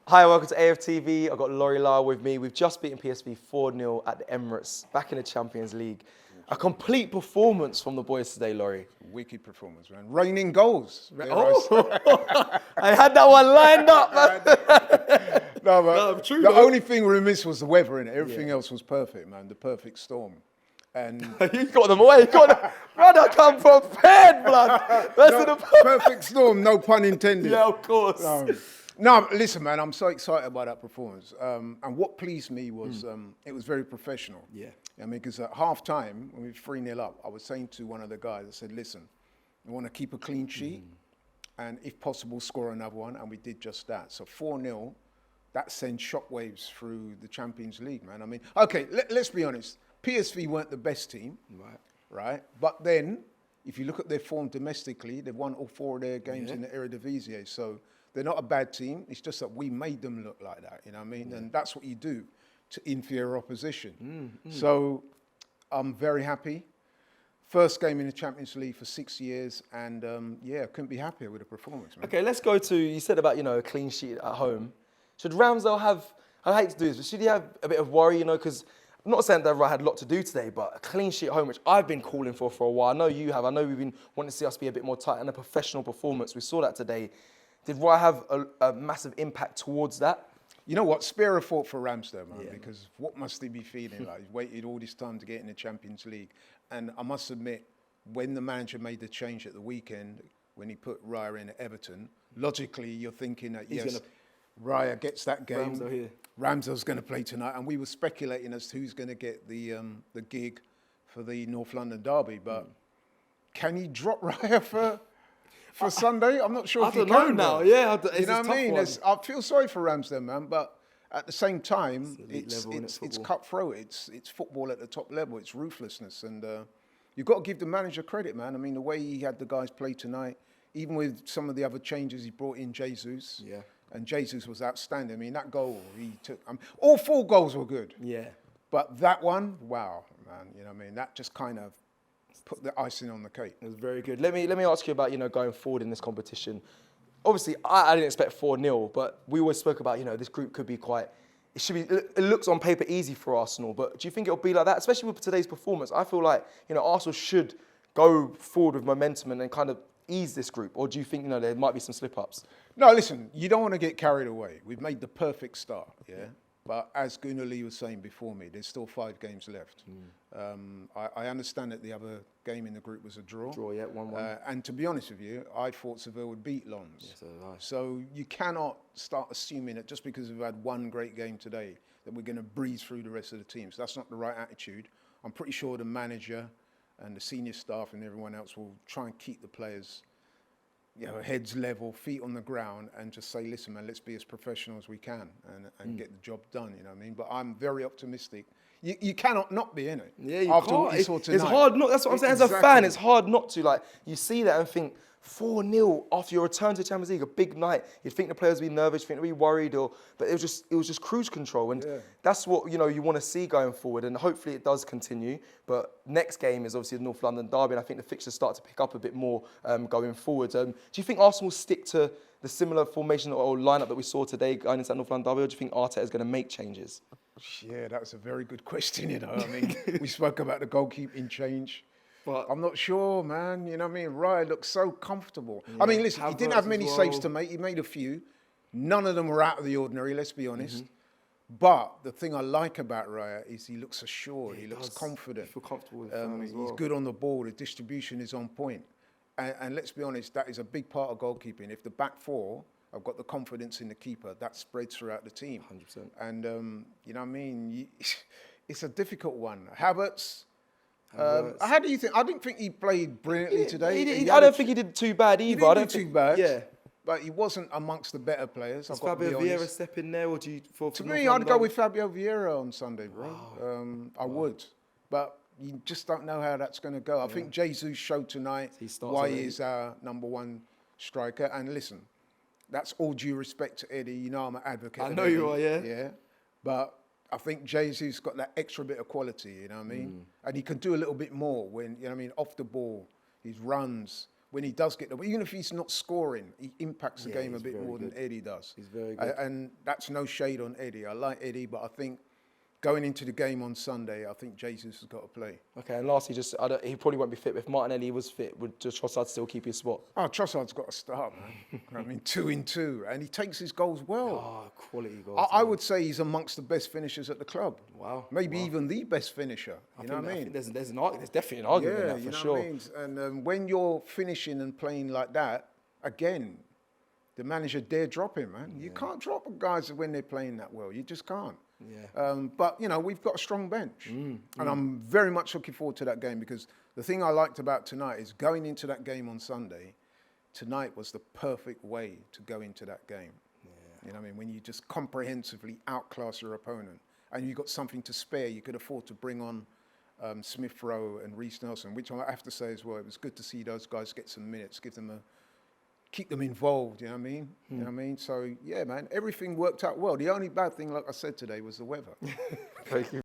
Hi, welcome to AFTV. I've got Laurie with me. We've just beaten PSV 4-0 at the Emirates, back in the Champions League. A complete performance from the boys today, Laurie. Wicked performance, man. Raining goals. Oh, I had that one lined up, man. No, but true, the though. only thing we missed was the weather, innit? Everything else was perfect, man. The perfect storm. And You got them away. You got them. Brother, come prepared, blood. perfect storm, no pun intended. Yeah, of course. No, listen, man, I'm so excited about that performance. And what pleased me was it was very professional. Yeah. I mean, because at half time, when we were 3-0 up, I was saying to one of the guys, I said, listen, we want to keep a clean sheet and if possible, score another one. And we did just that. So 4-0, that sends shockwaves through the Champions League, man. I mean, okay, let's be honest. PSV weren't the best team, right? But then, if you look at their form domestically, they've won all 4 of their games in the Eredivisie. So they're not a bad team. It's just that we made them look like that, you know what I mean? And that's what you do to inferior opposition. So I'm very happy. First game in the Champions League for 6 years, and yeah, couldn't be happier with the performance, man. Okay, let's go to, you said about, a clean sheet at home. Should Ramsdale have, I hate to do this, but should he have a bit of worry, because I'm not saying that Raya had a lot to do today, but a clean sheet at home, which I've been calling for a while. I know you have. I know we've been wanting to see us be a bit more tight and a professional performance. We saw that today. Did Raya have a massive impact towards that? You know what? Spare a thought for Ramsdale, man, because what must he be feeling like? He's waited all this time to get in the Champions League. And I must admit, when the manager made the change at the weekend, when he put Raya in at Everton, logically you're thinking that, yes, Raya gets that game. Ramsdale's going to play tonight. And we were speculating as to who's going to get the gig for the North London derby. But can he drop Raya for Sunday? I'm not sure if he can. I don't know now. Yeah, you know what I mean? I feel sorry for Ramsdale, man. But at the same time, it's cutthroat. It's football at the top level. It's ruthlessness. And you've got to give the manager credit, man. I mean, the way he had the guys play tonight, even with some of the other changes, he brought in Jesus. Yeah. And Jesus was outstanding. I mean, that goal he took, all 4 goals were good. Yeah. But that one, wow, man. You know what I mean? That just kind of put the icing on the cake. It was very good. Let me ask you about, going forward in this competition. Obviously, I didn't expect 4-0, but we always spoke about, this group could be quite, it looks on paper easy for Arsenal, but do you think it'll be like that? Especially with today's performance, I feel like, Arsenal should go forward with momentum and then kind of ease this group, or do you think, there might be some slip-ups? No, listen, you don't want to get carried away. We've made the perfect start, yeah? But as Gunnar Lee was saying before me, there's still 5 games left. I understand that the other game in the group was a draw. Draw, yeah, 1-1. And to be honest with you, I thought Seville would beat Lens. Yes, so you cannot start assuming that just because we've had one great game today, that we're going to breeze through the rest of the teams. That's not the right attitude. I'm pretty sure the manager and the senior staff and everyone else will try and keep the players heads level, feet on the ground, and just say, listen, man, let's be as professional as we can and get the job done, you know what I mean? But I'm very optimistic. You cannot not be in it. Yeah, you after can't. What you saw tonight. It's hard not. That's what I'm saying. As a fan, it's hard not to. Like, you see that and think, 4-0 after your return to the Champions League, a big night. You'd think the players would be nervous, you'd think they'd be worried, but it was just cruise control, and that's what you want to see going forward, and hopefully it does continue. But next game is obviously the North London derby, and I think the fixtures start to pick up a bit more going forward. Do you think Arsenal will stick to the similar formation or lineup that we saw today going into that North London derby, or do you think Arteta is going to make changes? Yeah, that's a very good question. I mean, we spoke about the goalkeeping change. But I'm not sure, man. You know what I mean? Raya looks so comfortable. Yeah, I mean, listen, he didn't have many saves to make. He made a few. None of them were out of the ordinary, let's be honest. But the thing I like about Raya is he looks assured. He looks confident. I feel comfortable with him as well. He's good on the ball. The distribution is on point. And let's be honest, that is a big part of goalkeeping. If the back 4 have got the confidence in the keeper, that spreads throughout the team. 100%. And, you know what I mean? It's a difficult one. Havertz... how do you think? I didn't think he played brilliantly today. I don't think he did too bad either. He didn't do too bad. Yeah. But he wasn't amongst the better players. Does Fabio Vieira step in there, or do you? To me, I'd go with Fabio Vieira on Sunday, bro. I would. But you just don't know how that's going to go. I think Jesus showed tonight why he is our #1 striker. And listen, that's all due respect to Eddie. You know I'm an advocate. I know you are, yeah. Yeah. But I think Jesus got that extra bit of quality, you know what I mean? And he can do a little bit more when, you know what I mean, off the ball, his runs, when he does get the, even if he's not scoring, he impacts the game a bit more than Eddie does. He's very good. And that's no shade on Eddie. I like Eddie, but I think going into the game on Sunday, I think Jesus has got to play. Okay, and lastly, he probably won't be fit. But if Martinelli was fit, would Trossard still keep his spot? Oh, Trossard's got to start, man. I mean, 2 in 2, and he takes his goals well. Oh, quality goals. I would say he's amongst the best finishers at the club. Wow. Maybe even the best finisher. You know what I mean? I think there's definitely an argument in that, for sure. What I mean? And when you're finishing and playing like that, again, the manager dare drop him, man. You can't drop guys when they're playing that well. You just can't. Yeah. But, you know, we've got a strong bench. And I'm very much looking forward to that game, because the thing I liked about tonight is going into that game on Sunday, tonight was the perfect way to go into that game. Yeah. You know what I mean? When you just comprehensively outclass your opponent and you've got something to spare, you could afford to bring on Smith Rowe and Reece Nelson, which I have to say as well, it was good to see those guys get some minutes, keep them involved, you know what I mean? You know what I mean? So, yeah, man, everything worked out well. The only bad thing, like I said today, was the weather. Thank you.